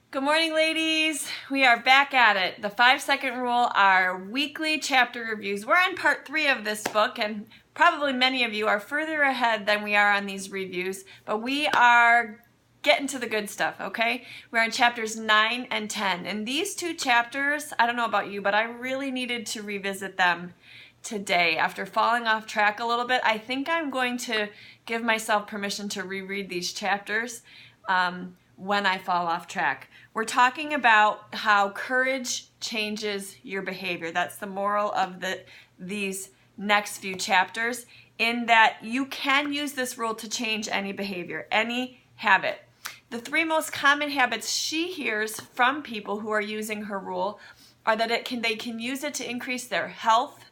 Good morning, ladies. We are back at it. The 5-second rule, our weekly chapter reviews. We're on part 3 of this book, and probably many of you are further ahead than we are on these reviews, but we are getting to the good stuff, okay? We're on chapters 9 and 10, and these two chapters, I don't know about you, but I really needed to revisit them today. After falling off track a little bit, I think I'm going to give myself permission to reread these chapters when I fall off track. We're talking about how courage changes your behavior. That's the moral of these next few chapters, in that you can use this rule to change any behavior, any habit. The 3 most common habits she hears from people who are using her rule are that they can use it to increase their health.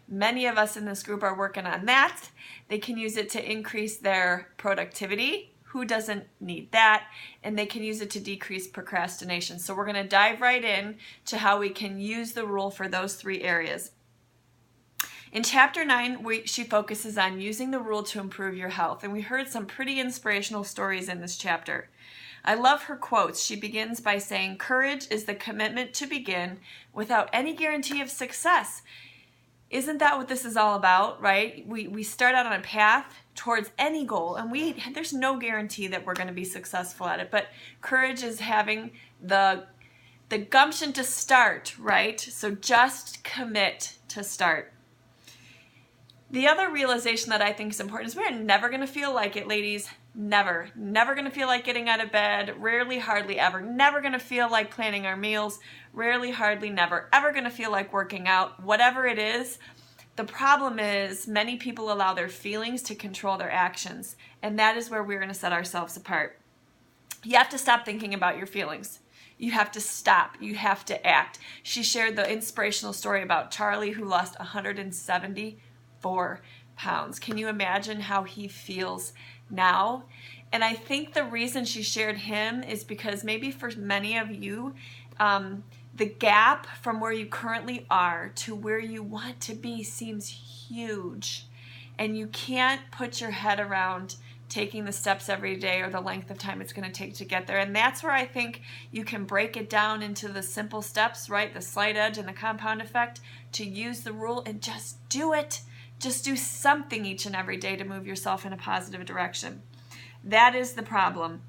Many of us in this group are working on that. They can use it to increase their productivity. Who doesn't need that? And they can use it to decrease procrastination. So we're going to dive right in to how we can use the rule for those 3 areas. In chapter 9, she focuses on using the rule to improve your health. And we heard some pretty inspirational stories in this chapter. I love her quotes. She begins by saying, "Courage is the commitment to begin without any guarantee of success." Isn't that what this is all about, right? We start out on a path towards any goal, and there's no guarantee that we're going to be successful at it, but courage is having the gumption to start, right? So just commit to start. The other realization that I think is important is we're never going to feel like it, ladies. Never going to feel like getting out of bed. Rarely, hardly ever. Never going to feel like planning our meals. Rarely, hardly, never ever going to feel like working out. Whatever it is, the problem is many people allow their feelings to control their actions, and that is where we're going to set ourselves apart. You have to stop thinking about your feelings. You have to stop. You have to act. She shared the inspirational story about Charlie, who lost 174 pounds. Can you imagine how he feels now? And I think the reason she shared him is because maybe for many of you, the gap from where you currently are to where you want to be seems huge, and you can't put your head around taking the steps every day or the length of time it's going to take to get there. And that's where I think you can break it down into the simple steps, right? The slight edge and the compound effect, to use the rule and just do it. Just do something each and every day to move yourself in a positive direction. That is the problem.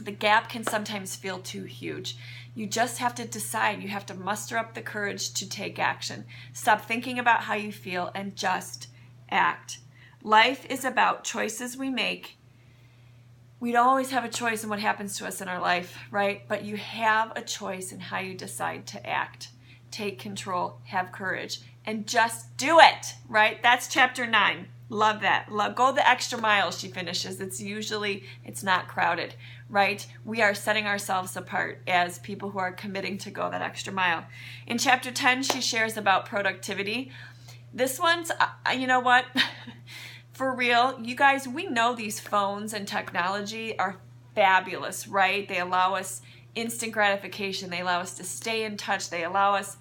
The gap can sometimes feel too huge. You just have to decide. You have to muster up the courage to take action. Stop thinking about how you feel and just act. Life is about choices we make. We don't always have a choice in what happens to us in our life, right? But you have a choice in how you decide to act. Take control, have courage, and just do it, right? That's chapter 9. Love that. Go the extra mile, she finishes. It's not crowded, right? We are setting ourselves apart as people who are committing to go that extra mile. In chapter 10, she shares about productivity. This one's, you know what? For real, you guys, we know these phones and technology are fabulous, right? They allow us instant gratification. They allow us to stay in touch. They allow us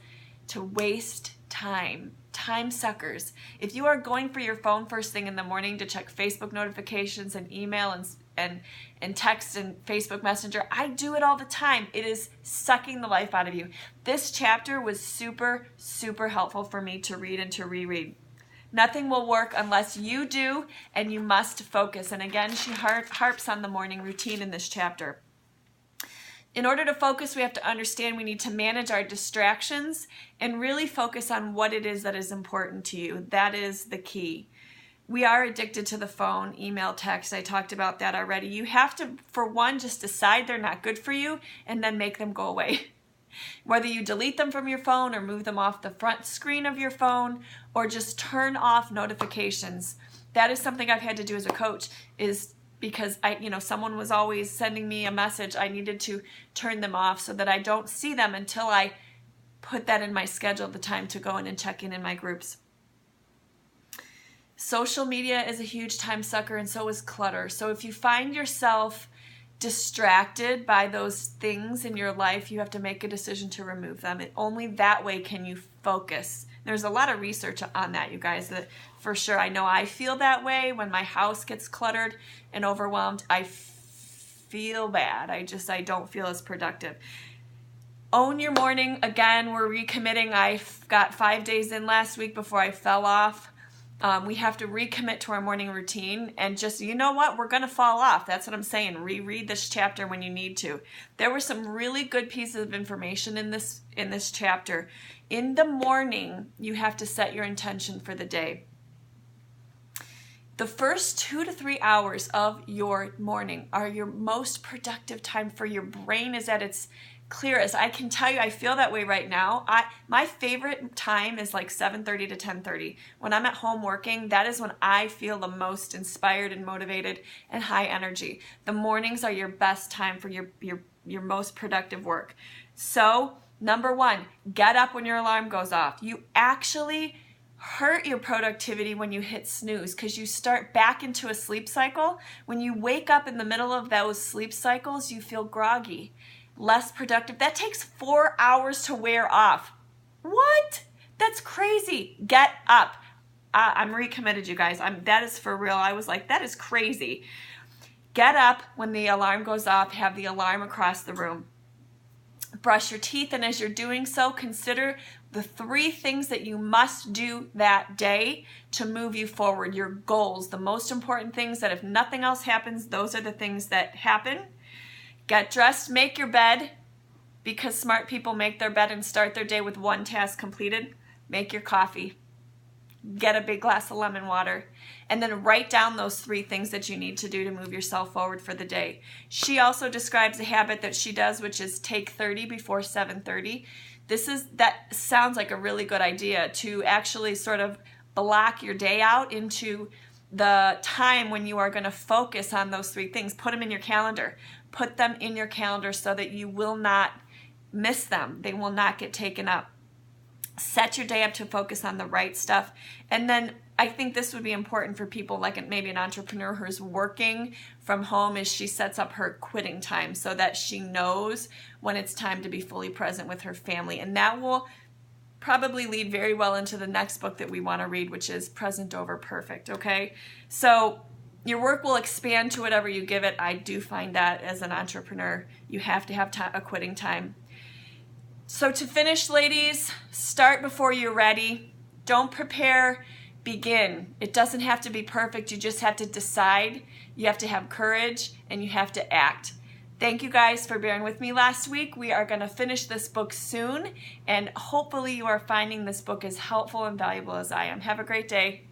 to waste time. Time suckers. If you are going for your phone first thing in the morning to check Facebook notifications and email and text and Facebook Messenger, I do it all the time. It is sucking the life out of you. This chapter was super, super helpful for me to read and to reread. Nothing will work unless you do, and you must focus. And again, she harps on the morning routine in this chapter. In order to focus, we have to understand we need to manage our distractions and really focus on what it is that is important to you. That is the key. We are addicted to the phone, email, text. I talked about that already. You have to, for one, just decide they're not good for you and then make them go away. Whether you delete them from your phone or move them off the front screen of your phone or just turn off notifications. That is something I've had to do as a coach, is because someone was always sending me a message. I needed to turn them off so that I don't see them until I put that in my schedule, the time to go in and check in my groups. Social media is a huge time sucker, and so is clutter. So if you find yourself distracted by those things in your life, you have to make a decision to remove them. And only that way can you focus. There's a lot of research on that, you guys, that for sure. I know I feel that way when my house gets cluttered and overwhelmed. I feel bad. I don't feel as productive. Own your morning. Again, we're recommitting. I got 5 days in last week before I fell off. We have to recommit to our morning routine, and just, you know what, we're going to fall off. That's what I'm saying. Reread this chapter when you need to. There were some really good pieces of information in this chapter. In the morning, you have to set your intention for the day. The first 2 to 3 hours of your morning are your most productive time for your brain is at its clearest. I can tell you, I feel that way right now. My favorite time is like 7:30 to 10:30. When I'm at home working, that is when I feel the most inspired and motivated and high energy. The mornings are your best time for your most productive work. So, number 1, get up when your alarm goes off. You actually hurt your productivity when you hit snooze because you start back into a sleep cycle. When you wake up in the middle of those sleep cycles, you feel groggy, less productive. That takes 4 hours to wear off. What? That's crazy. Get up. I'm recommitted, you guys. That is for real. I was like, that is crazy. Get up when the alarm goes off. Have the alarm across the room. Brush your teeth, and as you're doing so, consider the 3 things that you must do that day to move you forward, your goals, the most important things that if nothing else happens, those are the things that happen. Get dressed, make your bed, because smart people make their bed and start their day with 1 task completed. Make your coffee. Get a big glass of lemon water, and then write down those 3 things that you need to do to move yourself forward for the day. She also describes a habit that she does, which is take 30 before 7:30. That sounds like a really good idea, to actually sort of block your day out into the time when you are going to focus on those 3 things. Put them in your calendar. Put them in your calendar so that you will not miss them. They will not get taken up. Set your day up to focus on the right stuff. And then I think this would be important for people like maybe an entrepreneur who's working from home, is she sets up her quitting time so that she knows when it's time to be fully present with her family. And that will probably lead very well into the next book that we want to read, which is Present Over Perfect, okay? So your work will expand to whatever you give it. I do find that as an entrepreneur, you have to have a quitting time. So to finish, ladies, start before you're ready. Don't prepare, begin. It doesn't have to be perfect. You just have to decide. You have to have courage, and you have to act. Thank you guys for bearing with me last week. We are going to finish this book soon, and hopefully you are finding this book as helpful and valuable as I am. Have a great day.